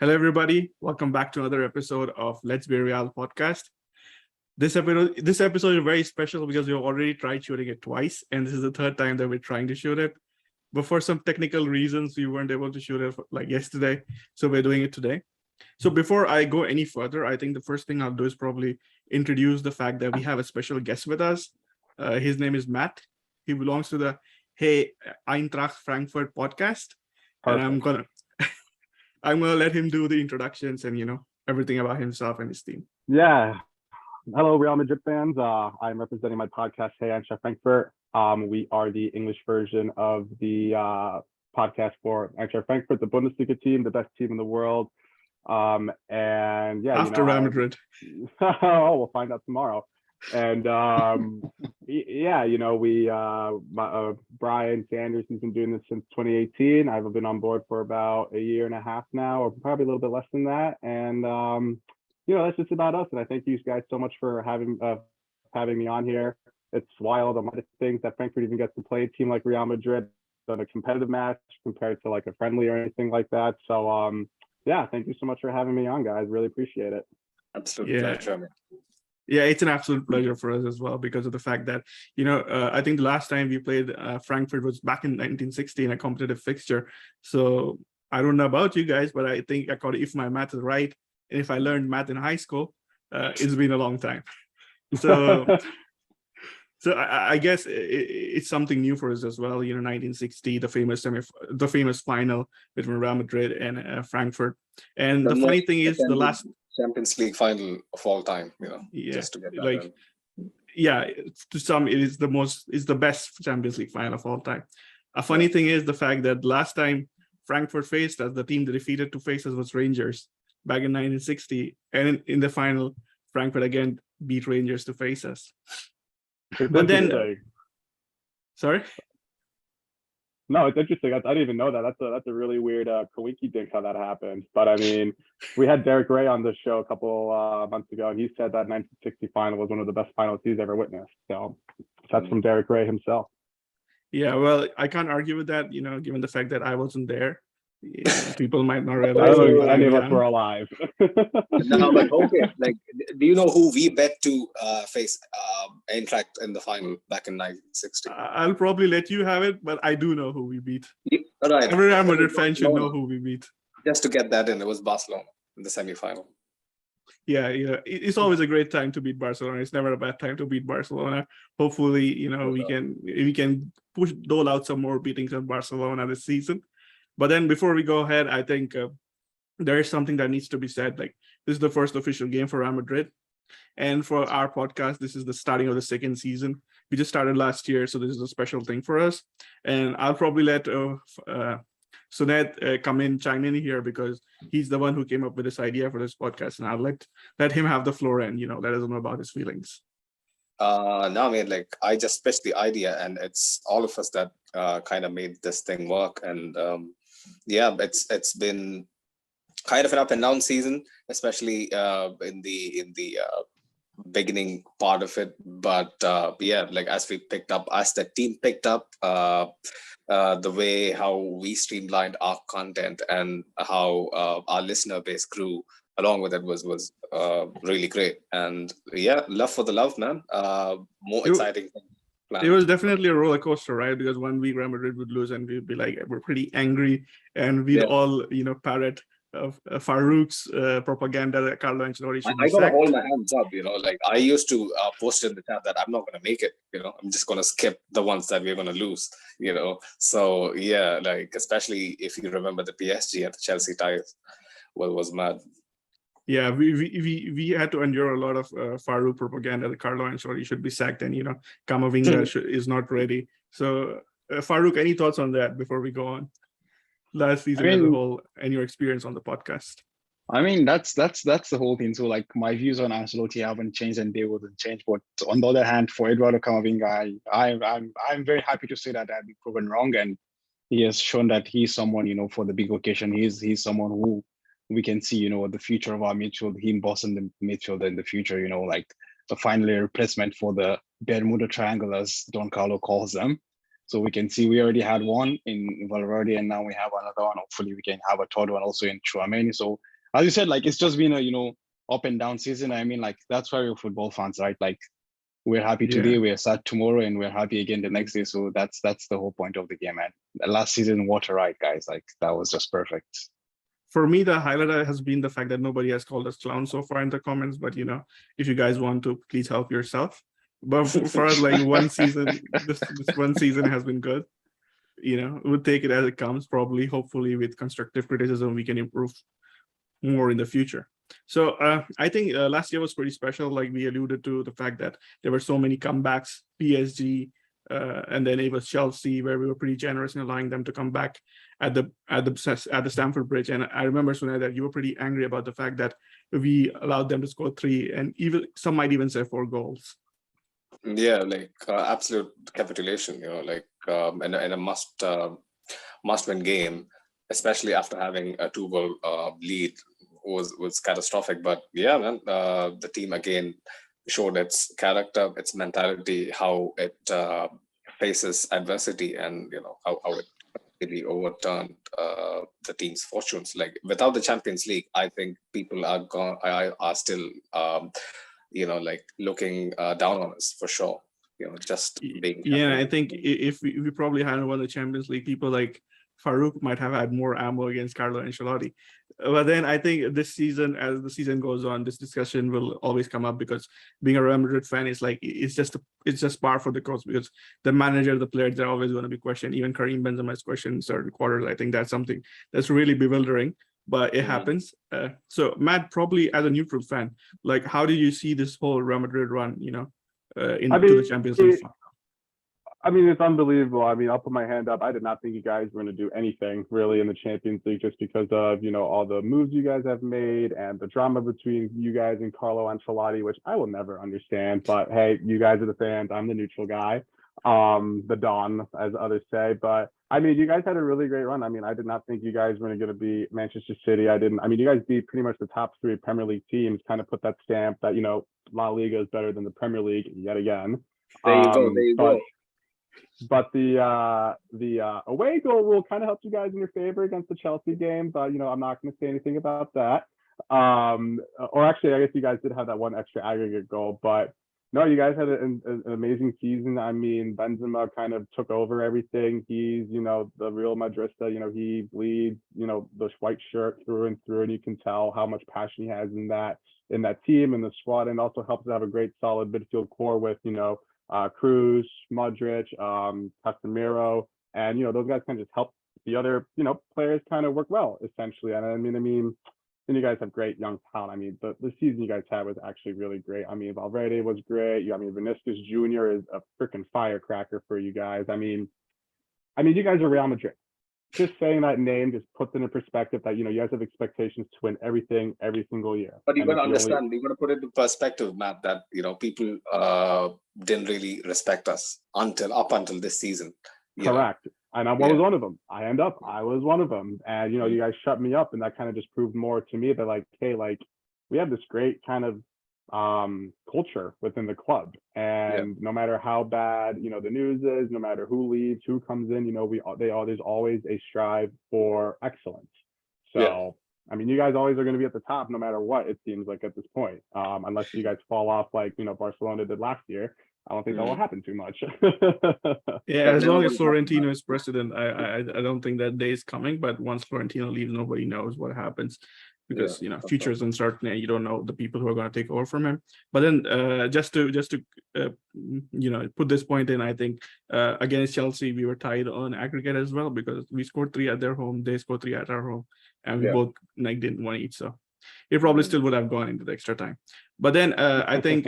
Hello, everybody. Welcome back to another episode of Let's Be Real podcast. This episode is very special because we've already tried shooting it twice, and this is the third time that we're trying to shoot it. But for some technical reasons, we weren't able to shoot it like yesterday, so we're doing it today. So before I go any further, I think the first thing I'll do is probably introduce the fact that we have a special guest with us. His name is Matt. He belongs to the Hey Eintracht Frankfurt Podcast, and I'm gonna let him do the introductions and everything about himself and his team. Yeah. Hello, Real Madrid fans. I'm representing my podcast, Hey Eintracht Frankfurt. We are the English version of the podcast for Eintracht Frankfurt, the Bundesliga team, the best team in the world. And yeah, after Real Madrid. Oh, we'll find out tomorrow. And yeah, Brian Sanders has been doing this since 2018. I've been on board for about a year and a half now, or probably a little bit less than that. And that's just about us. And I thank you guys so much for having me on here. It's wild. A lot of things that Frankfurt even gets to play a team like Real Madrid on a competitive match compared to like a friendly or anything like that. So yeah, thank you so much for having me on, guys. Really appreciate it. Absolute pleasure. Yeah, it's an absolute pleasure for us as well because of the fact that, I think the last time we played Frankfurt was back in 1960 in a competitive fixture. So I don't know about you guys, but I think if my math is right, and if I learned math in high school, it's been a long time. So I guess it's something new for us as well. 1960, the famous final between Real Madrid and Frankfurt. And the funny thing is, the last Champions League final of all time, just to get that to some it's the best Champions League final of all time. A funny thing is the fact that last time Frankfurt faced us, the team that defeated to face us was Rangers back in 1960, and in the final, Frankfurt again beat Rangers to face us. But then, sorry. No, it's interesting. I didn't even know that. That's a really weird coinky-dink how that happened. But I mean, we had Derek Ray on the show a couple months ago, and he said that 1960 final was one of the best finals he's ever witnessed. So that's from Derek Ray himself. Yeah, well, I can't argue with that. Given the fact that I wasn't there, people might not realize. I don't know any of us were alive. No, but okay. Do you know who we bet to face Eintracht in the final back in 1960? I'll probably let you have it, but I do know who we beat. All right. Every Real Madrid fan should know who we beat. Just to get that in, it was Barcelona in the semi-final. Yeah. It's always a great time to beat Barcelona. It's never a bad time to beat Barcelona. Hopefully, we can dole out some more beatings on Barcelona this season. But then before we go ahead, I think there is something that needs to be said. Like, this is the first official game for Real Madrid. And for our podcast, this is the starting of the second season. We just started last year, so this is a special thing for us. And I'll probably let Sunet chime in here because he's the one who came up with this idea for this podcast. And I'll let him have the floor and, let us know about his feelings. No, I mean, I just pitched the idea, and it's all of us that kind of made this thing work. And it's been kind of an up and down season, especially in the beginning part of it. But as the team picked up, the way how we streamlined our content and how our listener base grew along with it was really great. And love for the love, man. Exciting thing. It was definitely a roller coaster, right? Because 1 week Real Madrid would lose and we'd be like, we're pretty angry, and we'd all, parrot Farouk's propaganda that Carlo Ancelotti should be sacked. I gotta hold my hands up, I used to post in the chat that I'm not gonna make it, I'm just gonna skip the ones that we're gonna lose, So especially if you remember the PSG and the Chelsea ties, was mad. Yeah, we had to endure a lot of Farouk propaganda that Carlo Ancelotti should be sacked and Camavinga is not ready. So Farouk, any thoughts on that before we go on? Last season as a whole and your experience on the podcast. I mean, that's the whole thing. So my views on Ancelotti haven't changed and they wouldn't change. But on the other hand, for Eduardo Camavinga, I'm very happy to say that I've been proven wrong, and he has shown that he's someone, for the big occasion. He's someone who we can see, the future of our midfield, him bossing the midfield in the future, the final replacement for the Bermuda Triangle, as Don Carlo calls them. So we can see we already had one in Valverde, and now we have another one. Hopefully we can have a third one also in Chouameni. So as you said, like it's just been a up and down season. I mean, like that's why we're football fans, right? Like we're happy today, Yeah. we're sad tomorrow, and we're happy again the next day. So that's the whole point of the game. And last season, what a ride, guys! Like that was just perfect. For me, the highlight has been the fact that nobody has called us clowns so far in the comments. But if you guys want to, please help yourself. But for us, like one season, this one season has been good. We'll take it as it comes. Probably, hopefully, with constructive criticism, we can improve more in the future. So I think last year was pretty special. Like we alluded to the fact that there were so many comebacks, PSG, and then it was Chelsea, where we were pretty generous in allowing them to come back at the Stamford Bridge. And I remember, Sunay, that you were pretty angry about the fact that we allowed them to score 3, and even some might even say 4 goals. Yeah, like absolute capitulation, and a must-win game, especially after having a 2-goal lead was catastrophic. But yeah, man, the team again showed its character, its mentality, how it faces adversity, and how it really overturned the team's fortunes. Like without the Champions League, I think people are still like looking down on us for sure. Just being I think if we probably hadn't won the Champions League, people like Farouk might have had more ammo against Carlo Ancelotti. But then I think this season, as the season goes on, this discussion will always come up, because being a Real Madrid fan is like it's just par for the course, because the manager, the players, they're always going to be questioned. Even Karim Benzema is questioned in certain quarters. I think that's something that's really bewildering, but it happens. So Matt, probably as a neutral fan, like how did you see this whole Real Madrid run, into the Champions League? I mean, it's unbelievable. I mean, I'll put my hand up. I did not think you guys were going to do anything really in the Champions League, just because of, all the moves you guys have made and the drama between you guys and Carlo Ancelotti, which I will never understand. But hey, you guys are the fans. I'm the neutral guy, the Don, as others say. But I mean, you guys had a really great run. I mean, I did not think you guys were going to beat Manchester City. I mean, you guys beat pretty much the top 3 Premier League teams, kind of put that stamp that, La Liga is better than the Premier League yet again. There you go. But the away goal rule kind of helped you guys in your favor against the Chelsea game, but I'm not going to say anything about that. Or actually, I guess you guys did have that one extra aggregate goal, but no, you guys had an amazing season. I mean, Benzema kind of took over everything. He's the real Madrista. He bleeds the white shirt through and through, and you can tell how much passion he has in that team and the squad, and also helps to have a great solid midfield core with Cruz, Modric, Casemiro, and those guys kind of just help the other players kind of work well, essentially. And I mean, then you guys have great young talent. I mean, the season you guys had was actually really great. I mean, Valverde was great. I mean, Vinicius Jr. is a freaking firecracker for you guys. I mean, you guys are Real Madrid. Just saying that name just puts it in perspective that you guys have expectations to win everything every single year. But you got to understand, you got to put it in perspective, Matt, that people didn't really respect us up until this season. Correct. And I was one of them. I was one of them. And you guys shut me up, and that kind of just proved more to me that like, hey, like we have this great kind of culture within the club, and no matter how bad the news is, no matter who leaves, who comes in, there's always a strive for excellence. So I mean, you guys always are going to be at the top no matter what, it seems like at this point, unless you guys fall off like Barcelona did last year. I don't think that will happen too much. As long as Florentino is president, I don't think that day is coming. But once Florentino leaves, nobody knows what happens, because future is uncertain, and you don't know the people who are going to take over from him. But then just to put this point in, I think against Chelsea we were tied on aggregate as well, because we scored 3 at their home, they scored 3 at our home, and we both didn't win each. So it probably still would have gone into the extra time. But then I think.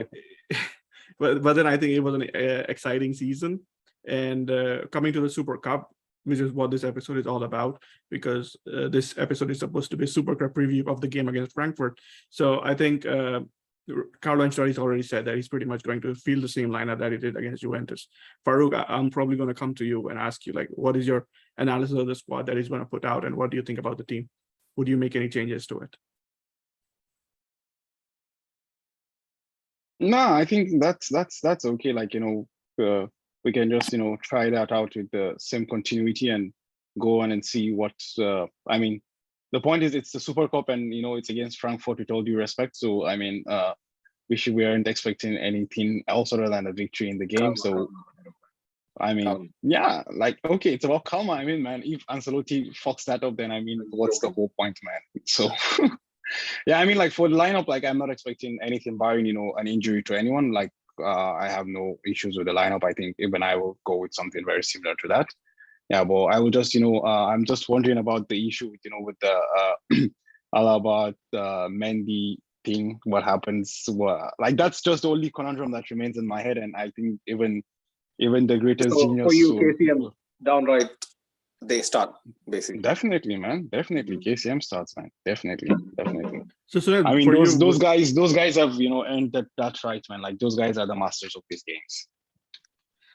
But then I think it was an exciting season, and coming to the Supercup, which is what this episode is all about, because this episode is supposed to be a Supercup preview of the game against Frankfurt. So I think Carlo Ancelotti already said that he's pretty much going to field the same lineup that he did against Juventus. Farouk, I'm probably going to come to you and ask you, like, what is your analysis of the squad that he's going to put out, and what do you think about the team? Would you make any changes to it? No, I think that's okay. Like, we can just, try that out with the same continuity and go on and see what, I mean, the point is it's the Supercup, and it's against Frankfurt with all due respect. So I mean, we aren't expecting anything else other than a victory in the game. So I mean, yeah, like, okay, it's about karma. I mean, man, if Ancelotti fucks that up, then I mean, what's the whole point, man? So yeah, I mean, like, for the lineup, like, I'm not expecting anything barring, an injury to anyone. Like, I have no issues with the lineup. I think even I will go with something very similar to that. Yeah, but I will just, I'm just wondering about the issue, with the Alaba, Mendy thing. What happens? Like, that's just the only conundrum that remains in my head, and I think even the greatest So genius. for you, KCM, downright, they start, basically. Definitely, man. Definitely, KCM starts, man. Definitely. So I mean, for those guys have earned that right, man. Like, those guys are the masters of these games.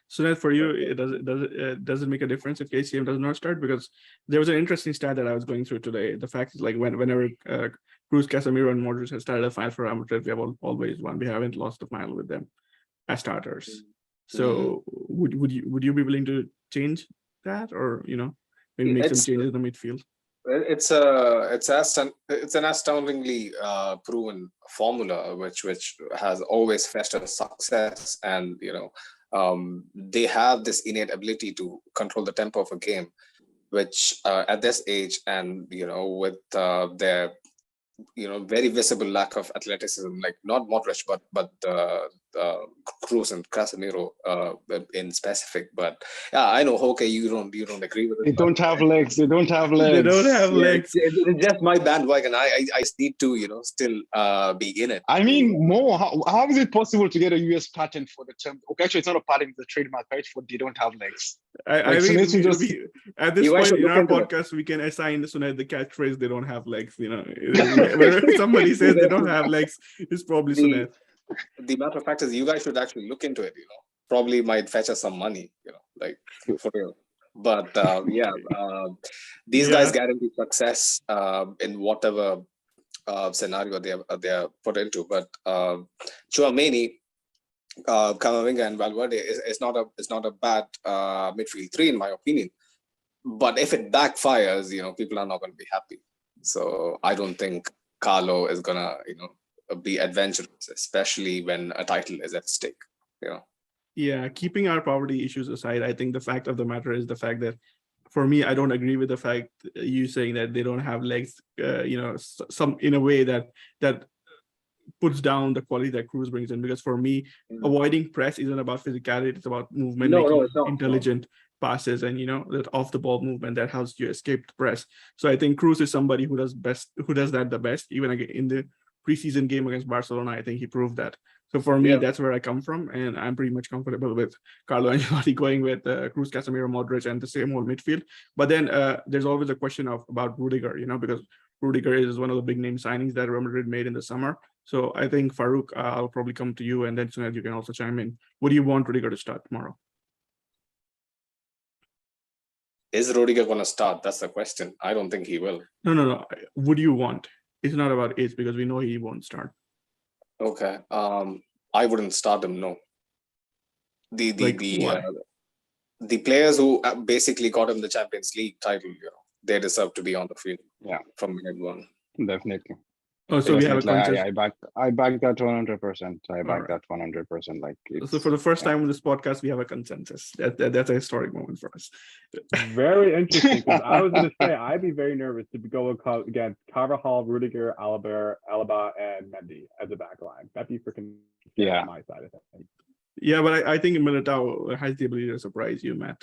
So that for you, does it make a difference if KCM does not start? Because there was an interesting stat that I was going through today. The fact is, like, whenever Cruz, Casemiro, and Modric have started a final for Real Madrid, we have always won. We haven't lost the final with them as starters. So would you be willing to change that, or maybe make some changes in the midfield? It's an astoundingly proven formula which has always festered success, and they have this innate ability to control the tempo of a game, which at this age, and with their very visible lack of athleticism, like not Modric, but Cruz and Casemiro in specific. But yeah, I know, okay, you don't agree with it. They don't have legs. They don't have legs. They don't have legs. It's just my bandwagon. I need to still be in it. I mean, Mo, how is it possible to get a US patent for the term? Okay, actually, it's not a patent; it's a trademark, right? For they don't have legs. I mean, at this point in our podcast, we can assign Sunet the catchphrase "they don't have legs." Whenever somebody says they don't have legs, it's probably Sunet. The matter of fact is, you guys should actually look into it. Probably might fetch us some money. Like, for real. But these guys guarantee success in whatever scenario they are put into. But Tchouaméni, Camavinga, and Valverde is not a bad midfield three, in my opinion. But if it backfires, people are not going to be happy. So I don't think Carlo is gonna be adventurous, especially when a title is at stake. Yeah, keeping our poverty issues aside, I think the fact of the matter is the fact that, for me, I don't agree with the fact you saying that they don't have legs. Some in a way that puts down the quality that Cruz brings in. Because for me, avoiding press isn't about physicality; it's about movement, making intelligent passes, and that off the ball movement that helps you escape the press. So I think Cruz is somebody who does that the best. Even in the preseason game against Barcelona, I think he proved that. So for me, that's where I come from, and I'm pretty much comfortable with Carlo Ancelotti going with Cruz, Casemiro, Modric, and the same old midfield. But then there's always a question about Rudiger, because Rudiger is one of the big name signings that Real Madrid made in the summer. So I think, Farouk, I'll probably come to you, and then Sunil, you can also chime in. What do you want Rudiger to start tomorrow? Is Rudiger going to start? That's the question. I don't think he will. No. Would you want? It's not about age, because we know he won't start. Okay. I wouldn't start him. No. The players who basically got him the Champions League title, they deserve to be on the field. Yeah. From minute one. Definitely. Oh, so we have a contest. I back that 100%. I back that 100%. Like, so for the first time on this podcast, we have a consensus. That's a historic moment for us. Very interesting. Because I was going to say, I'd be very nervous to go against Carvajal, Rudiger, Alaba, and Mendy as a back line. That'd be freaking on my side of things. Yeah, but I think Militao has the ability to surprise you, Matt.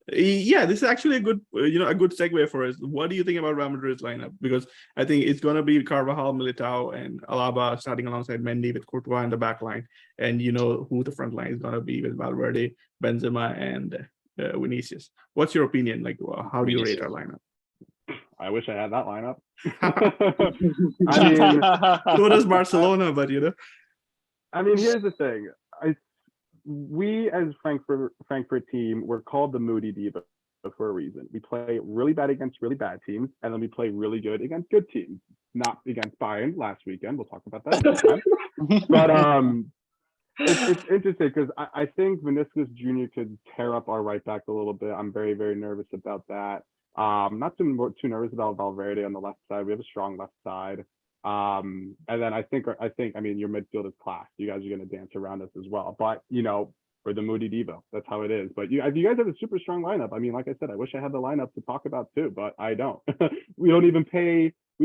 Yeah, this is actually a good segue for us. What do you think about Real Madrid's lineup? Because I think it's going to be Carvajal, Militao, and Alaba starting alongside Mendy with Courtois in the back line. And who the front line is going to be with Valverde, Benzema, and Vinicius. What's your opinion? Like, how do you rate our lineup? I wish I had that lineup. I mean, so does Barcelona, but I mean, here's the thing. We as Frankfurt team, we're called the Moody Diva for a reason. We play really bad against really bad teams, and then we play really good against good teams. Not against Bayern last weekend. We'll talk about that next time. But it's interesting because I think Meniscus Jr. could tear up our right back a little bit. I'm very, very nervous about that. Not too nervous about Valverde on the left side. We have a strong left side. And then I think I mean your midfield is class. You guys are gonna dance around us as well. But we're the Moody Devo. That's how it is. But you guys have a super strong lineup. I mean, like I said, I wish I had the lineup to talk about too, but I don't. We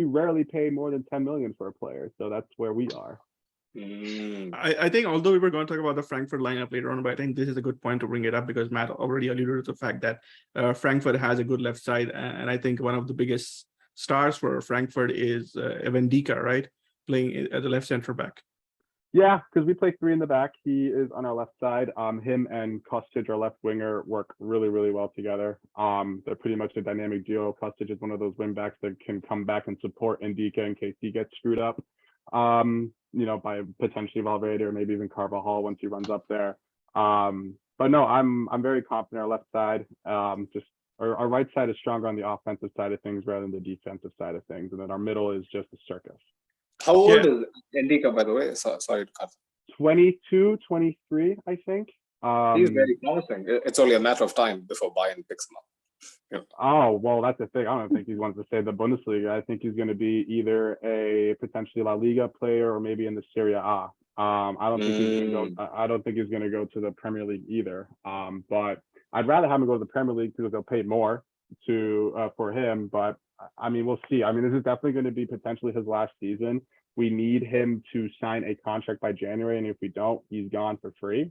rarely pay more than 10 million for a player. So that's where we are. I think although we were going to talk about the Frankfurt lineup later on, but I think this is a good point to bring it up because Matt already alluded to the fact that Frankfurt has a good left side, and I think one of the biggest stars for Frankfurt is Evan Dika, right, playing at the left center back. Yeah, because we play three in the back. He is on our left side. Him and Kostic, our left winger, work really, really well together. They're pretty much a dynamic duo. Kostic is one of those wing backs that can come back and support Ndika in case he gets screwed up. By potentially Valverde or maybe even Carvajal once he runs up there. But no, I'm very confident our left side. Just our right side is stronger on the offensive side of things rather than the defensive side of things, and then our middle is just a circus. How old is Ndika, by the way? Sorry to cut. 22, 23, I think. He's very promising. It's only a matter of time before Bayern picks him up. Yeah. Oh, well, that's the thing. I don't think he wants to stay in the Bundesliga. I think he's going to be either a potentially La Liga player or maybe in the Serie A. I don't think he's going to go. I don't think he's going to go to the Premier League either. But I'd rather have him go to the Premier League because they'll pay more for him. But I mean, we'll see. I mean, this is definitely going to be potentially his last season. We need him to sign a contract by January, and if we don't, he's gone for free.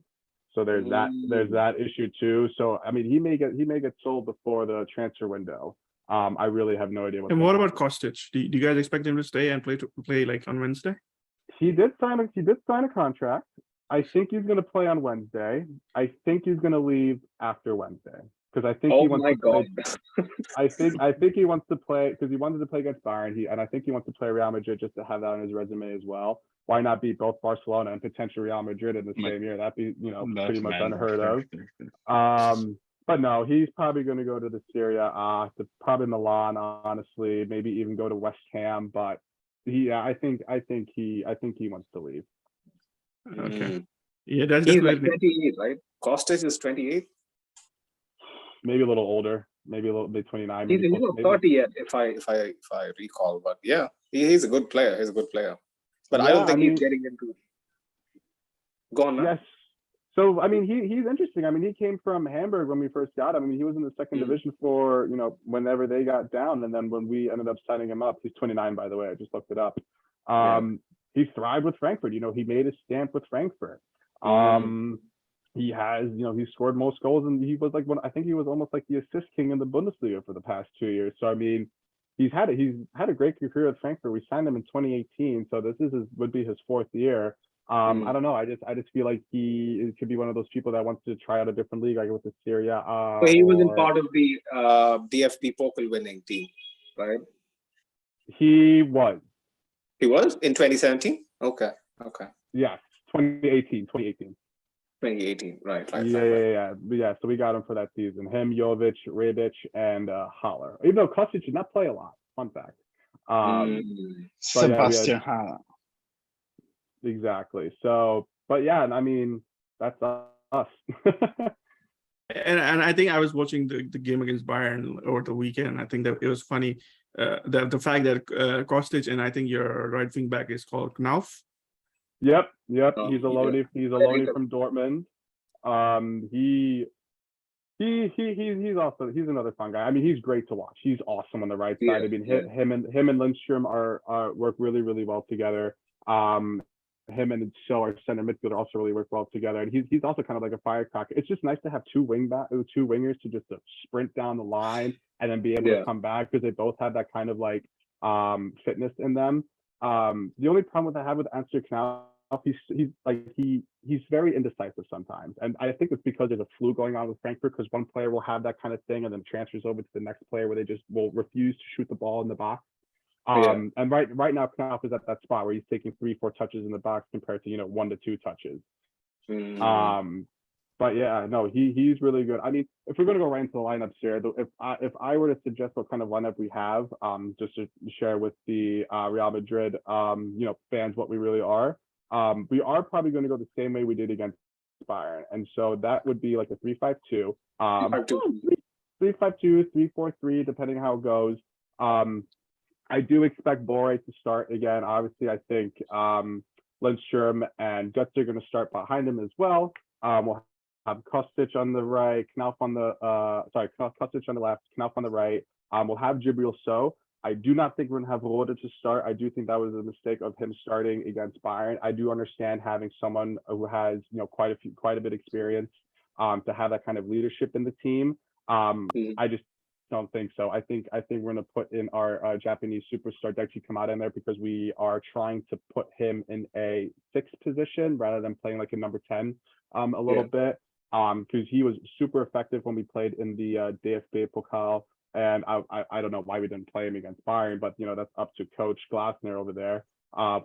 So there's that issue too. So I mean, he may get sold before the transfer window. I really have no idea. And what about Kostic? Do you guys expect him to stay and play like on Wednesday? He did sign a contract. I think he's going to play on Wednesday. I think he's going to leave after Wednesday because I think he wants to play. I think he wants to play because he wanted to play against Bayern. I think he wants to play Real Madrid just to have that on his resume as well. Why not beat both Barcelona and potentially Real Madrid in the same year? That'd be pretty much unheard of. But no, he's probably going to go to the Serie A, to probably Milan, honestly, maybe even go to West Ham. But I think he wants to leave. Okay. Yeah, that's he's like 28, right? Kostic is 28. Maybe a little older, maybe a little bit 29. He's not 30 yet, if I recall. But yeah, he's a good player. He's a good player. But yeah, I don't think he's getting into. Go on, man. Yes. So I mean, he's interesting. I mean, he came from Hamburg when we first got him. I mean, he was in the second division for whenever they got down, and then when we ended up signing him up, he's 29, by the way. I just looked it up. He thrived with Frankfurt. He made his stamp with Frankfurt. He has, he scored most goals, and he was like I think he was almost like the assist king in the Bundesliga for the past 2 years. So I mean, he's had a great career at Frankfurt. We signed him in 2018, so this would be his fourth year. I don't know. I just feel like he could be one of those people that wants to try out a different league, like with the Serie A. So he wasn't part of the DFB Pokal winning team, right? He was. He was in 2017. Okay. Yes, 2018. 2018, right. Yeah. So we got him for that season. Him, Jovic, Rebic, and Haller. Even though Kostic did not play a lot. Fun fact. Sebastian Haller. Exactly. So, but yeah, I mean, that's us. and I think I was watching the game against Bayern over the weekend. I think that it was funny the fact that Kostic and I think your right wing back is called Knauf. Yep. He's a loanee. He's a loanee from Dortmund. He's another fun guy. I mean, he's great to watch. He's awesome on the right side. I mean, him and Lindstrom are work really, really well together. Him and Shaw, our center midfielder, also really work well together. And he's also kind of like a firecracker. It's just nice to have two wingers to just sprint down the line and then be able to come back because they both have that kind of like fitness in them. The only problem I have with Ansel Knauf, he's very indecisive sometimes, and I think it's because there's a flu going on with Frankfurt because one player will have that kind of thing and then transfers over to the next player where they just will refuse to shoot the ball in the box. And right now Knauf is at that spot where he's taking 3-4 touches in the box compared to 1 to 2 touches. But yeah, no, he's really good. I mean, if we're going to go right into the lineups here, if I were to suggest what kind of lineup we have, just to share with the Real Madrid fans what we really are, We are probably going to go the same way we did against Bayern, and so that would be like a 3-5-2, 3-5-2, 3-4-3, depending how it goes. I do expect Boré to start again. Obviously, I think Lindstrom and Götze are going to start behind him as well. We'll have Kostic on the right, Knauf on the Kostic on the left, Knauf on the right. We'll have Djibril Sow. I do not think we're going to have Rode to start. I do think that was a mistake of him starting against Bayern. I do understand having someone who has, quite a bit of experience to have that kind of leadership in the team. I just don't think so. I think we're going to put in our Japanese superstar Daichi Kamada in there because we are trying to put him in a 6th position rather than playing like a number 10 a little bit. Because he was super effective when we played in the DFB Pokal. And I don't know why we didn't play him against Bayern, but that's up to Coach Glasner over there,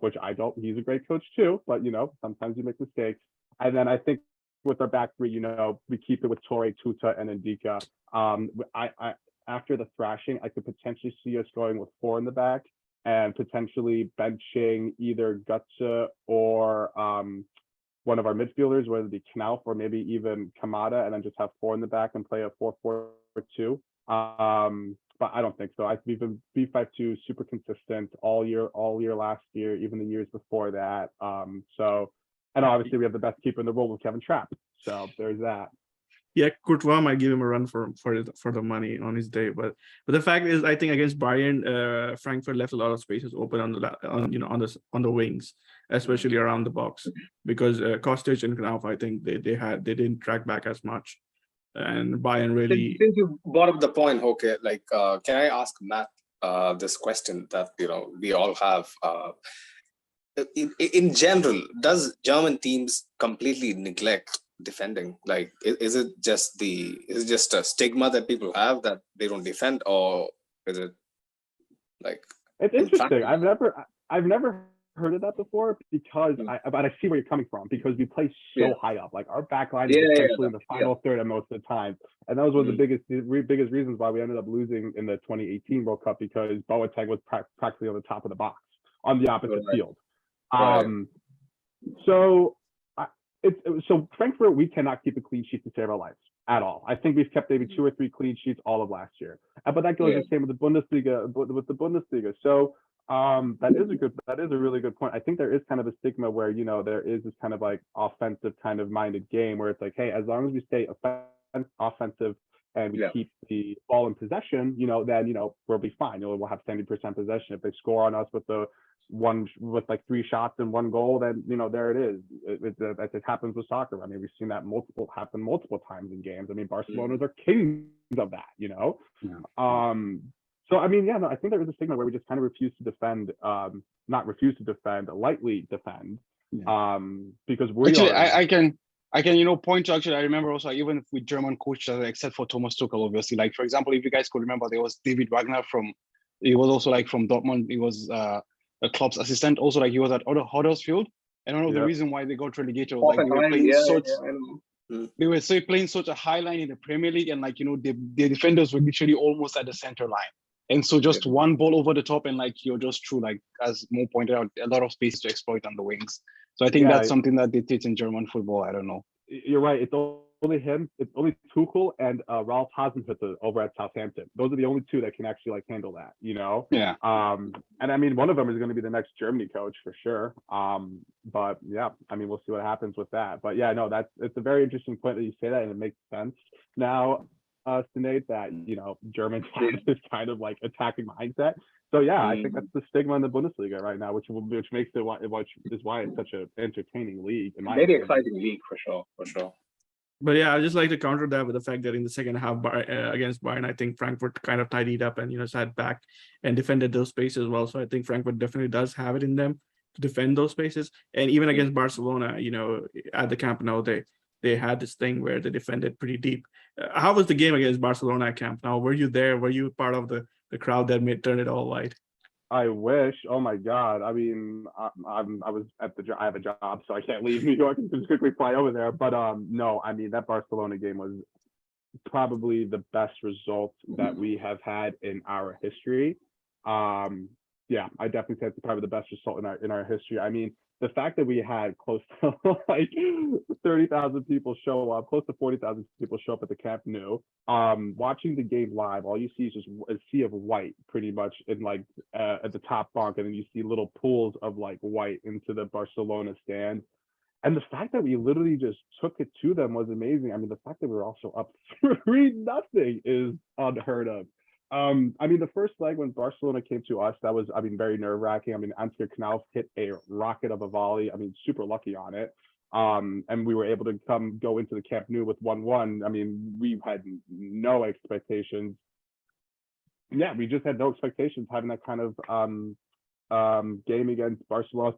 which I don't. He's a great coach too, but sometimes you make mistakes. And then I think with our back three, we keep it with Torre, Tuta, and Ndika. I after the thrashing, I could potentially see us going with 4 in the back and potentially benching either Götze or one of our midfielders, whether it be Knauf or maybe even Kamada, and then just have 4 in the back and play a 4-4-2. But I don't think so. We've been B52 super consistent all year last year, even the years before that. And obviously we have the best keeper in the world with Kevin Trapp. So there's that. Yeah, Courtois might give him a run for the money on his day, but the fact is, I think against Bayern, Frankfurt left a lot of spaces open on the wings, especially around the box, because Kostic and Knauf, I think they didn't track back as much, and Bayern really. Since you brought up the point, okay, like can I ask Matt this question that we all have? In general, does German teams completely neglect defending? Like, is it just a stigma that people have that they don't defend, or is it like? It's interesting. I've never heard of that before because but I see where you're coming from because we play so high up. Like our back line is especially in the final third at most of the time, and that was one of the biggest reasons why we ended up losing in the 2018 World Cup because Boateng was practically on the top of the box on the opposite field. So Frankfurt, we cannot keep a clean sheet to save our lives at all. I think we've kept maybe 2 or 3 clean sheets all of last year, but that goes the same with the Bundesliga. So that is a really good point. I think there is kind of a stigma where there is this kind of like offensive kind of minded game where it's like, hey, as long as we stay offensive and we keep the ball in possession, then we'll be fine. We'll have 70% possession. If they score on us with like 3 shots and 1 goal, then there it is. It happens with soccer. I mean, we've seen that happen multiple times in games. I mean, Barcelona's are kings of that. So I mean, I think there is a stigma where we just kind of refuse to defend, not refuse to defend, lightly defend, because we actually are. I can point to I remember also even with German coaches except for Thomas Tuchel, obviously, like for example, if you guys could remember, there was David Wagner he was also like from Dortmund. He was a Klopp's assistant, also like he was at Huddersfield, and one of the reasons why they got relegated was like they were playing they were playing such a high line in the Premier League, and like the defenders were literally almost at the center line, and so just one ball over the top, and like you're just through, like as Mo pointed out, a lot of space to exploit on the wings. So I think that's something that dictates in German football. I don't know. You're right. It's only him. It's only Tuchel and Ralph Hasenhüttl over at Southampton. Those are the only 2 that can actually like handle that. Yeah. And I mean, one of them is going to be the next Germany coach for sure. But yeah, I mean, we'll see what happens with that. But yeah, no, it's a very interesting point that you say that, and it makes sense now, Sinead, that Germans have this kind of like attacking mindset. So yeah, I think that's the stigma in the Bundesliga right now, which makes it which is why it's such an entertaining league. Very exciting league for sure. But yeah, I just like to counter that with the fact that in the second half against Bayern, I think Frankfurt kind of tidied up and sat back and defended those spaces well. So I think Frankfurt definitely does have it in them to defend those spaces. And even against Barcelona, at the Camp Nou, they had this thing where they defended pretty deep. How was the game against Barcelona at Camp Nou? Were you there? Were you part of the crowd that turned it all white? I wish. Oh my God. I mean, I was at I have a job, so I can't leave New York and just quickly fly over there. But no, I mean, that Barcelona game was probably the best result that we have had in our history. Yeah, I definitely say it's probably the best result in our history. I mean, the fact that we had close to like 30,000 people show up, close to 40,000 people show up at the Camp Nou. Watching the game live, all you see is just a sea of white pretty much in like at the top bunk, and then you see little pools of like white into the Barcelona stand. And the fact that we literally just took it to them was amazing. I mean, the fact that we were also up 3-0 is unheard of. I mean, the first leg when Barcelona came to us, that was, I mean, very nerve-wracking. I mean, Ansgar Knauf hit a rocket of a volley. I mean, super lucky on it. And we were able to go into the Camp Nou with 1-1. I mean, we had no expectations. Yeah, we just had no expectations having that kind of game against Barcelona.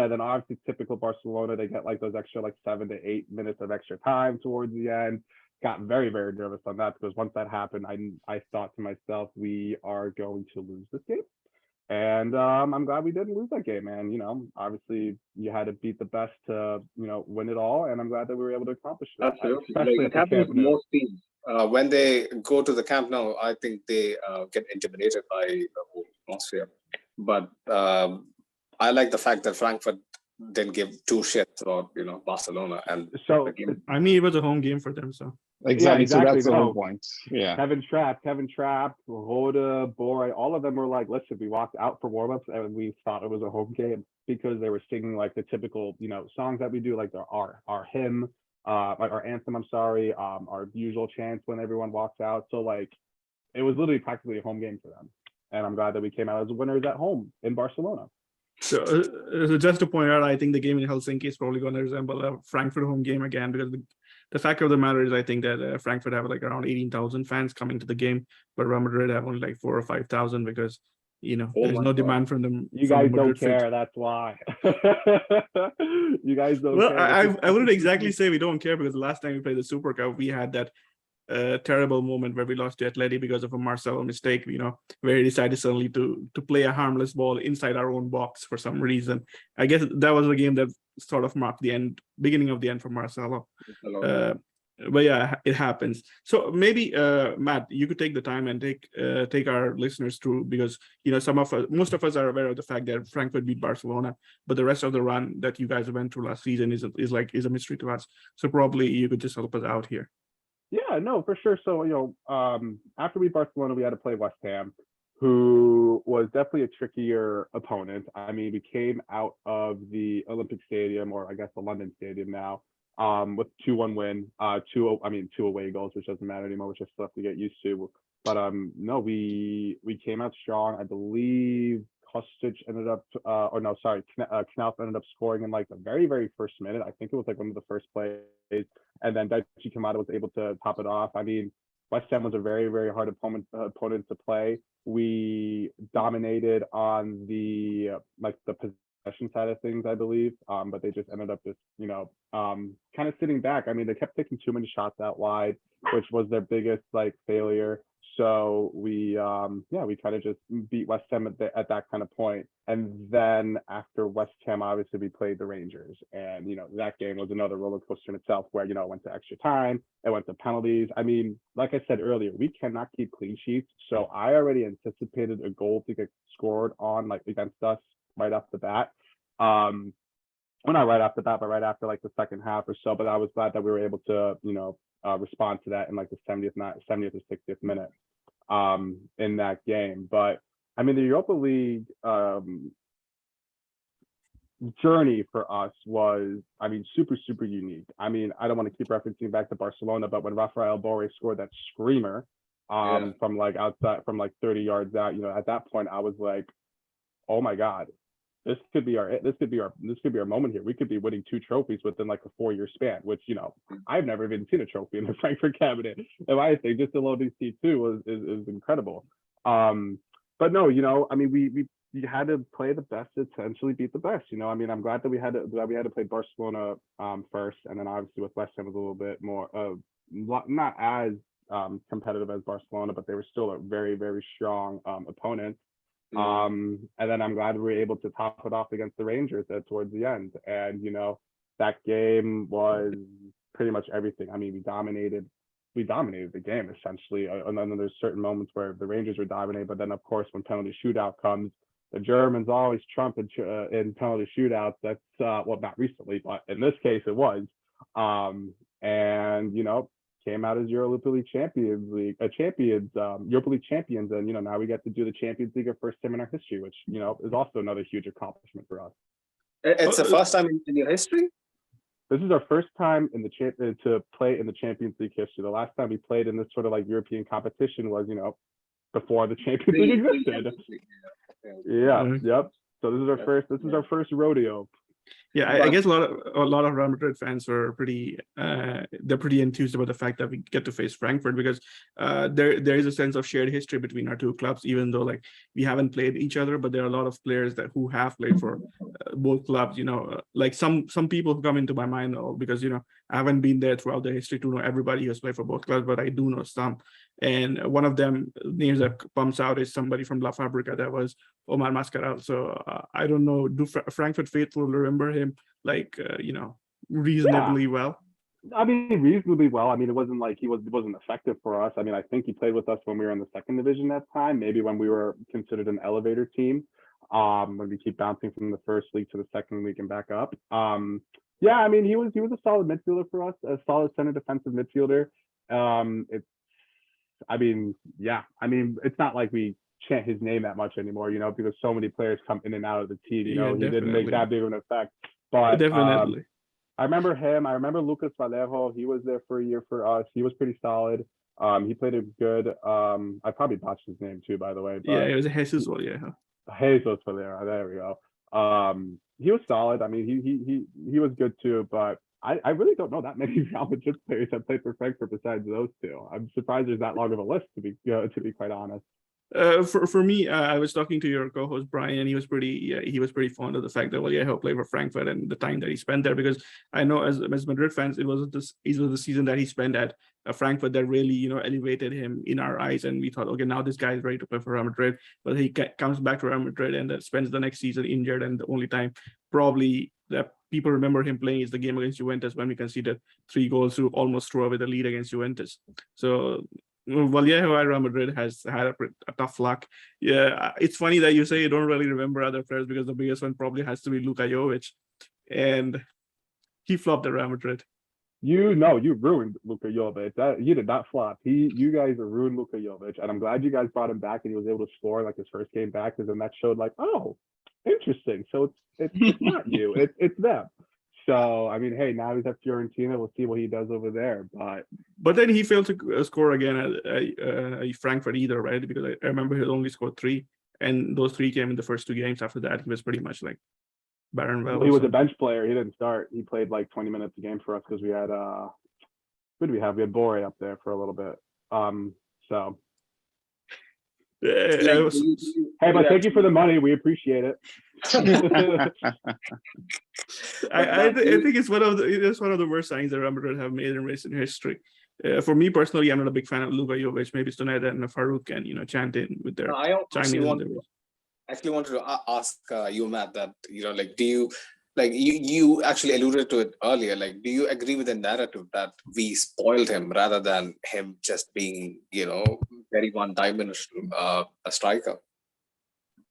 Then obviously typical Barcelona, they get like those extra like 7 to 8 minutes of extra time towards the end. Got very, very nervous on that, because once that happened, I thought to myself, we are going to lose this game. And I'm glad we didn't lose that game, man. You know, obviously you had to beat the best to, you know, win it all. And I'm glad that we were able to accomplish that. Absolutely. Especially Like, at it the happens Camp to Nou. most teams. When they go to the Camp Nou, I think they get intimidated by the whole atmosphere. But I like the fact that Frankfurt didn't give two shits about, you know, Barcelona. And So I mean, it was a home game for them, so. Exactly. So exactly. that's the No. whole point. Yeah. Kevin Trapp, Rode, Bore, all of them were like, listen, we walked out for warm-ups and we thought it was a home game, because they were singing like the typical, you know, songs that we do, like our hymn, like our anthem, I'm sorry, our usual chants when everyone walks out. So like, it was literally practically a home game for them. And I'm glad that we came out as winners at home in Barcelona. So just to point out, I think the game in Helsinki is probably going to resemble a Frankfurt home game again, because the fact of the matter is, I think that Frankfurt have like around 18,000 fans coming to the game, but Real Madrid have only like 4,000 or 5,000, because, you know, there's no demand from them. You from guys the don't Madrid fans. care, that's why. You guys don't Well, care. I wouldn't exactly say we don't care, because the last time we played the Supercup, we had that terrible moment where we lost to Atleti because of a Marcelo mistake, you know, where he decided suddenly to play a harmless ball inside our own box for some reason. I guess that was a game that sort of marked the beginning of the end for Marcelo. But yeah, it happens. So maybe Matt, you could take the time and take our listeners through, because, you know, most of us are aware of the fact that Frankfurt beat Barcelona, but the rest of the run that you guys went through last season is a mystery to us. So probably you could just help us out here. Yeah, no, for sure. So, you know, after we beat Barcelona, we had to play West Ham, who was definitely a trickier opponent. I mean, we came out of the Olympic Stadium, or I guess the London Stadium now, with 2-1 win, two away goals, which doesn't matter anymore, which I still have to get used to. But no, we came out strong. I believe Kostic ended up, Knauf ended up scoring in like the very, very first minute. I think it was like one of the first plays. And then Daichi Kamada was able to top it off. I mean, West Ham was a very, very hard opponent to play. We dominated on the possession side of things, I believe, but they just ended up just, you know, kind of sitting back. I mean, they kept taking too many shots out wide, which was their biggest like failure. So we kind of just beat West Ham at that kind of point. And then after West Ham, obviously we played the Rangers, and, you know, that game was another roller coaster in itself, where, you know, it went to extra time, it went to penalties. I mean, like I said earlier, we cannot keep clean sheets. So I already anticipated a goal to get scored on, like, against us right off the bat. Well, not right off the bat, but right after like the second half or so. But I was glad that we were able to, you know, respond to that in like the 70th or 60th minute in that game. But I mean, the Europa League journey for us was, I mean, super, super unique. I mean, I don't want to keep referencing back to Barcelona, but when Rafael Borre scored that screamer from like outside, from like 30 yards out, you know, at that point I was like, oh my God, this could be our moment here. We could be winning 2 trophies within like a 4-year span, which, you know, I've never even seen a trophy in the Frankfurt cabinet. If I think just alone DC2 is incredible. But no, you know, I mean, we had to play the best to essentially beat the best. You know, I mean, I'm glad that we had to play Barcelona first, and then obviously with West Ham was a little bit more not as competitive as Barcelona, but they were still a very, very strong opponent. And then I'm glad we were able to top it off against the Rangers towards the end. And, you know, that game was pretty much everything. I mean, we dominated the game essentially. And then there's certain moments where the Rangers were dominated, but then of course when penalty shootout comes, the Germans always trump in penalty shootouts. That's well, not recently, but in this case it was. And came out as Europa League champions, Europa League champions, and now we get to do the Champions League our first time in our history, which is also another huge accomplishment for us. It's the first time in your history? This is our first time in to play in the Champions League history. The last time we played in this sort of like European competition was, before the Champions League existed. Yeah, yep. So this is our first rodeo. Yeah, I guess a lot of Real Madrid fans were they're pretty enthused about the fact that we get to face Frankfurt, because there is a sense of shared history between our two clubs, even though like we haven't played each other, but there are a lot of players who have played for both clubs. Like some people who come into my mind, because I haven't been there throughout the history to know everybody who's played for both clubs, but I do know some. And one of them names that pumps out is somebody from La Fabrica, that was Omar Mascaral. So I don't know, do Frankfurt faithful remember him reasonably well? I mean, reasonably well. I mean, it wasn't like he wasn't effective for us. I mean, I think he played with us when we were in the second division that time, maybe when we were considered an elevator team, when we keep bouncing from the first league to the second league and back up. Yeah, I mean, he was a solid midfielder for us, a solid center defensive midfielder. It's not like we chant his name that much anymore, because so many players come in and out of the team. He didn't make that big of an effect. But definitely. I remember him. I remember Lucas Vallejo. He was there for a year for us. He was pretty solid. He played a good. I probably botched his name too, by the way. But it was Jesus Vallejo. Jesus Vallejo. There we go. He was solid. I mean, he was good too. But I really don't know that many Real Madrid players that played for Frankfurt besides those two. I'm surprised there's that long of a list, to be quite honest. For me, I was talking to your co-host Brian, and he was pretty fond of the fact that Vallejo played for Frankfurt and the time that he spent there, because I know as Madrid fans, it was the season that he spent at Frankfurt that really elevated him in our eyes, and we thought, okay, now this guy is ready to play for Real Madrid. But he comes back to Real Madrid and spends the next season injured, and the only time probably that people remember him playing is the game against Juventus, when we conceded 3 goals to almost throw away the lead against Juventus. So Vallejo at Real Madrid has had a tough luck. Yeah, it's funny that you say you don't really remember other players, because the biggest one probably has to be Luka Jovic, and he flopped at Real Madrid. You ruined Luka Jovic. He did not flop. You guys ruined Luka Jovic, and I'm glad you guys brought him back and he was able to score like his first game back, because then that showed like, oh, interesting. So it's not you, it's them. So I mean, hey, now he's at Fiorentina. We'll see what he does over there. But then he failed to score again at Frankfurt either, right? Because I remember he only scored 3, and those 3 came in the first 2 games. After that, he was pretty much like barren. Well, he was a bench player. He didn't start. He played like 20 minutes a game for us, because we had who did we have? We had Boré up there for a little bit. So. Hey, but thank you for the money. We appreciate it. I think it's one of the worst signs that Real Madrid have made in recent history. For me personally, I'm not a big fan of Luka Jovic. Maybe Stoneda and Farouk can chant in with their. I actually wanted to ask you, Matt, that do you you actually alluded to it earlier? Like, do you agree with the narrative that we spoiled him rather than him just being very one-dimensional a striker?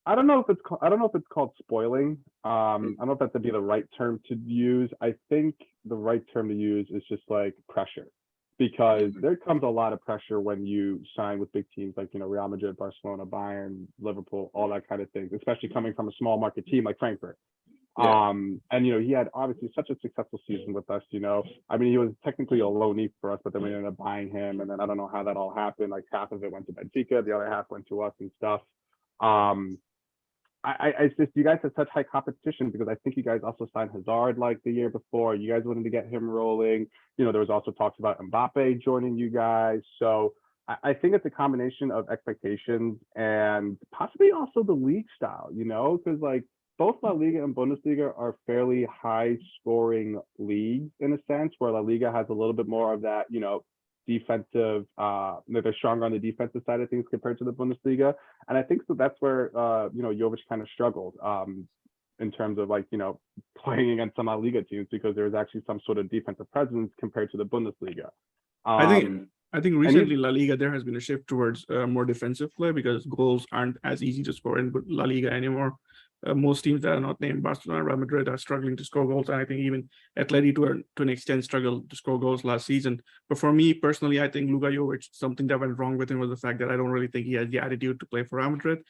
I don't know if it's called spoiling. I don't know if that would be the right term to use. I think the right term to use is just like pressure, because there comes a lot of pressure when you sign with big teams like Real Madrid, Barcelona, Bayern, Liverpool, all that kind of things, especially coming from a small market team like Frankfurt. Yeah. And he had obviously such a successful season with us. I mean, he was technically a loanee for us, but then we ended up buying him, and then I don't know how that all happened. Like half of it went to Benfica, the other half went to us and stuff. I just, you guys have such high competition, because I think you guys also signed Hazard like the year before. You guys wanted to get him rolling. There was also talks about Mbappe joining you guys. So I think it's a combination of expectations and possibly also the league style, because like both La Liga and Bundesliga are fairly high scoring leagues in a sense, where La Liga has a little bit more of that, defensive, they're stronger on the defensive side of things compared to the Bundesliga. And I think so that's where Jovic kind of struggled in terms of like playing against some La Liga teams, because there was actually some sort of defensive presence compared to the Bundesliga. I think I think recently La Liga there has been a shift towards more defensive play because goals aren't as easy to score in La Liga anymore. Most teams that are not named Barcelona, Real Madrid are struggling to score goals, and I think even Atleti to an extent struggled to score goals last season. But for me personally, I think Luka Jovic, something that went wrong with him was the fact that I don't really think he has the attitude to play for Real Madrid,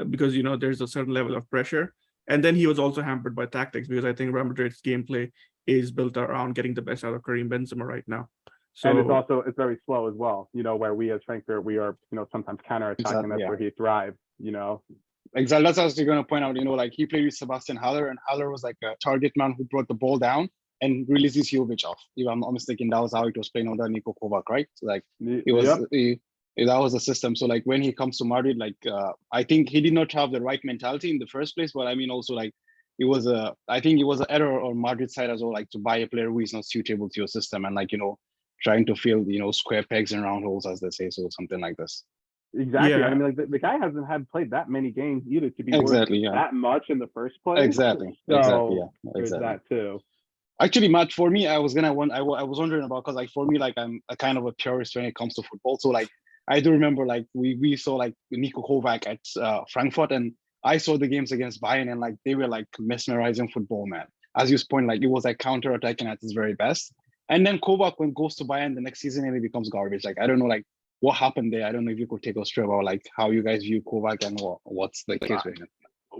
because there's a certain level of pressure, and then he was also hampered by tactics because I think Real Madrid's gameplay is built around getting the best out of Karim Benzema right now. So, and it's very slow as well, where we as Frankfurt, we are, sometimes counterattacking. That's where he thrives, Exactly. That's what I was going to point out. Like he played with Sebastian Haller, and Haller was like a target man who brought the ball down and releases Jovic off. If I'm not mistaken, that was how it was playing under Niko Kovac, right? Like it was that was the system. So like when he comes to Madrid, like I think he did not have the right mentality in the first place. But I mean, also like I think it was an error on Madrid's side as well, like to buy a player who is not suitable to your system and like trying to fill square pegs and round holes, as they say. So something like this. Exactly. Yeah. I mean, like the guy hasn't played that many games either to be exactly that much in the first place. Exactly. So exactly. Yeah. There's that too. Actually, Matt, for me, I was wondering about, because like for me, like I'm a kind of a purist when it comes to football. So like I do remember like we saw like Niko Kovac at Frankfurt, and I saw the games against Bayern, and like they were like mesmerizing football, man. As you point, like it was like counter-attacking at its very best. And then Kovac, when goes to Bayern the next season, and it becomes garbage. Like I don't know, like what happened there. I don't know if you could take us through about like how you guys view Kovac and what's the case with him.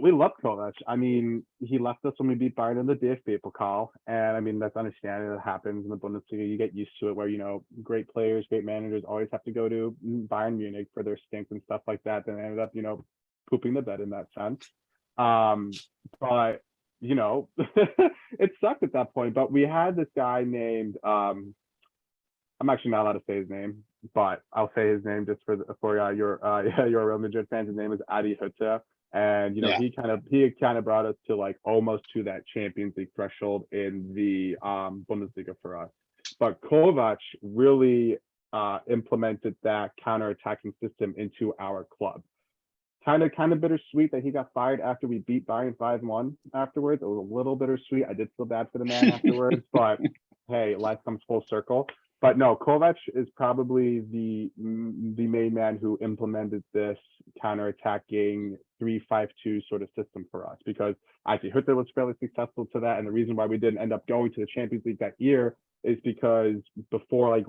We love Kovac. I mean, he left us when we beat Bayern in the DFB Pokal, and I mean that's understandable. It happens in the Bundesliga. You get used to it, where great players, great managers always have to go to Bayern Munich for their stints and stuff like that. Then ended up, pooping the bed in that sense. But it sucked at that point. But we had this guy named I'm actually not allowed to say his name, but I'll say his name just for your Real Madrid fans. His name is Adi Hütter. And he kind of brought us to like almost to that Champions League threshold in the Bundesliga for us. But Kovac really implemented that counter-attacking system into our club. Kind of bittersweet that he got fired after we beat Bayern 5-1 afterwards. It was a little bittersweet. I did feel bad for the man afterwards, but hey, life comes full circle. But no, Kovac is probably the main man who implemented this counter-attacking 3-5-2 sort of system for us, because actually Hütter was fairly successful to that. And the reason why we didn't end up going to the Champions League that year is because before like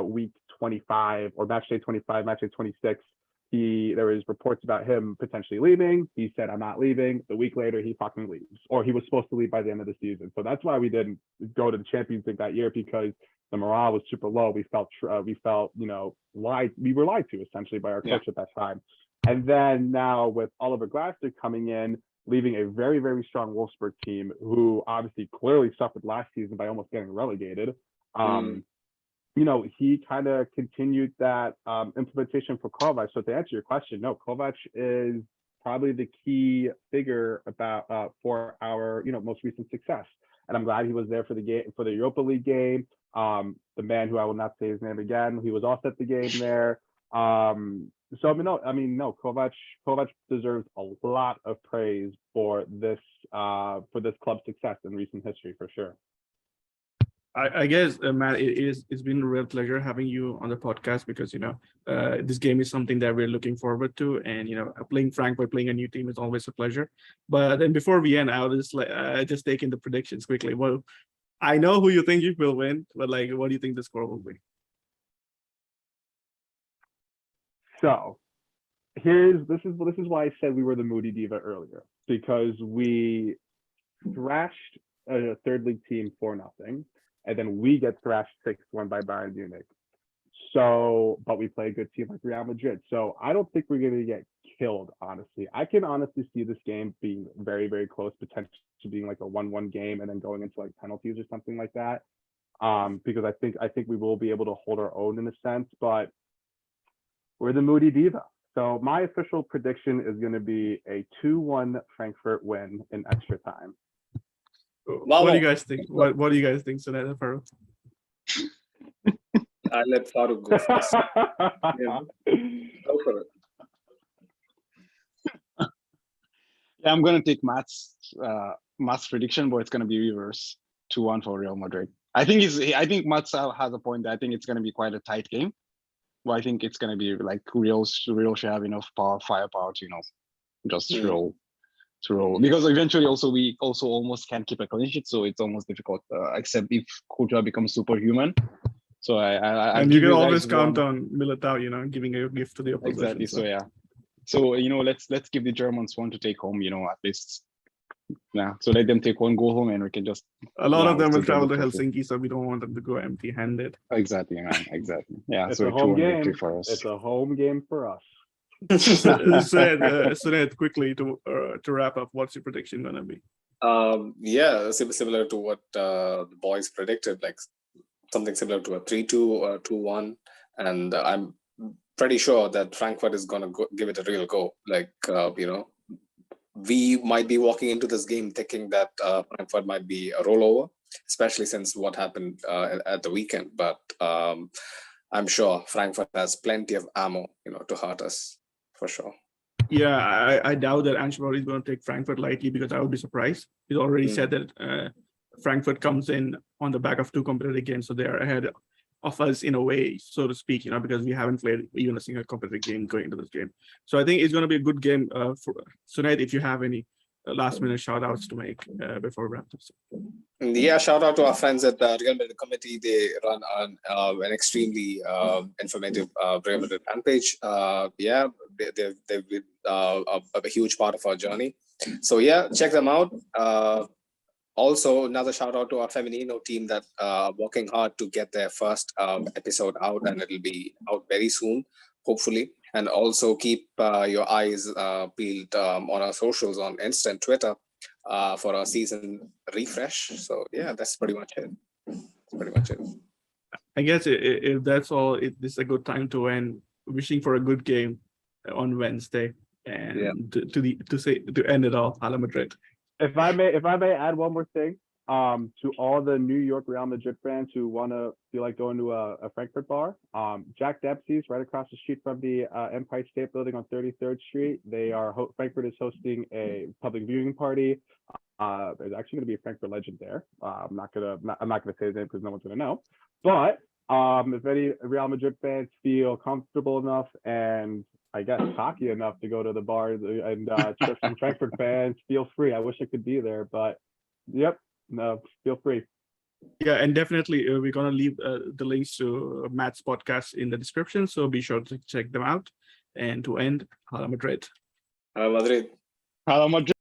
week 25 or match day 25, match day 26, there was reports about him potentially leaving. He said, "I'm not leaving." The week later, he fucking leaves, or he was supposed to leave by the end of the season. So that's why we didn't go to the Champions League that year, because the morale was super low. We felt lied. We were lied to essentially by our coach at that time. And then now with Oliver Glasner coming in, leaving a very, very strong Wolfsburg team, who obviously clearly suffered last season by almost getting relegated. He kind of continued that implementation for Kovac. So to answer your question, no, Kovac is probably the key figure for our most recent success. And I'm glad he was there for the game, for the Europa League game. The man who I will not say his name again, he was also at the game there. So Kovac deserves a lot of praise for this club's success in recent history, for sure. I guess, Matt, it's been a real pleasure having you on the podcast, because this game is something that we're looking forward to, and playing Frankfurt, playing a new team is always a pleasure. But then before we end, I'll just take in the predictions quickly. Well, I know who you think you will win, but like, what do you think the score will be? So this is why I said we were the Moody Diva earlier, because we thrashed a third league team 4-0, and then we get thrashed 6-1 by Bayern Munich. So, but we play a good team like Real Madrid. So I don't think we're going to get killed, honestly. I can honestly see this game being very, very close, potentially being like a 1-1 game and then going into like penalties or something like that. Because I think we will be able to hold our own in a sense, but we're the Moody Diva. So my official prediction is going to be a 2-1 Frankfurt win in extra time. What do you guys think? What do you guys think, Suneta Farouk? I'll let Farouk go first. Go for it. Yeah, I'm gonna take Matt's prediction, but it's gonna be reverse. 2-1 for Real Madrid. I think Mats has a point. I think it's going to be quite a tight game. Well, I think it's going to be like Real should have enough firepower to, just roll. Because eventually also we also almost can't keep a clean sheet, so it's almost difficult, except if Courtois becomes superhuman. So and you can always count on Militao, giving a gift to the opposition. Exactly. So yeah. So let's give the Germans one to take home, at least. Yeah. So let them take one, go home, and we can just. A lot of them will travel to Helsinki, so we don't want them to go empty-handed. Exactly, man. Exactly. Yeah. It's so a home game for us. It's a home game for us. Suned, quickly to wrap up, what's your prediction gonna be? Yeah, similar to what the boys predicted, like something similar to a 3-2 or 2-1, and I'm pretty sure that Frankfurt is gonna give it a real go. Like we might be walking into this game thinking that Frankfurt might be a rollover, especially since what happened at the weekend. But I'm sure Frankfurt has plenty of ammo, to hurt us. For sure. Yeah, I doubt that Ancelotti is going to take Frankfurt lightly, because I would be surprised. He's already said that Frankfurt comes in on the back of 2 competitive games, so they are ahead of us in a way, so to speak, because we haven't played even a single competitive game going into this game. So I think it's going to be a good game for tonight. If you have any last-minute shout-outs to make before we wrap this up. Yeah, shout out to our friends at the Real Madrid committee. They run an extremely informative Real Madrid fan page. They've been a huge part of our journey. So yeah, check them out. Also, another shout out to our Feminino team that are working hard to get their first episode out, and it'll be out very soon, hopefully. And also keep your eyes peeled on our socials on Insta and Twitter for our season refresh. So yeah, that's pretty much it. I guess if that's all, this is a good time to end. Wishing for a good game on Wednesday, and to end it all, Hala Madrid. If I may add one more thing, to all the New York Real Madrid fans who feel like going to a Frankfurt bar, Jack Dempsey's right across the street from the Empire State Building on 33rd Street. Frankfurt is hosting a public viewing party. There's actually going to be a Frankfurt legend there. I'm not gonna say his name because no one's gonna know. But if any Real Madrid fans feel comfortable enough and I guess cocky enough to go to the bar and some Frankfurt fans, feel free. I wish I could be there, but yep, no, feel free. Yeah, and definitely we're gonna leave the links to Matt's podcast in the description, so be sure to check them out. And to end, Hala Madrid. Madrid. Hala Madrid.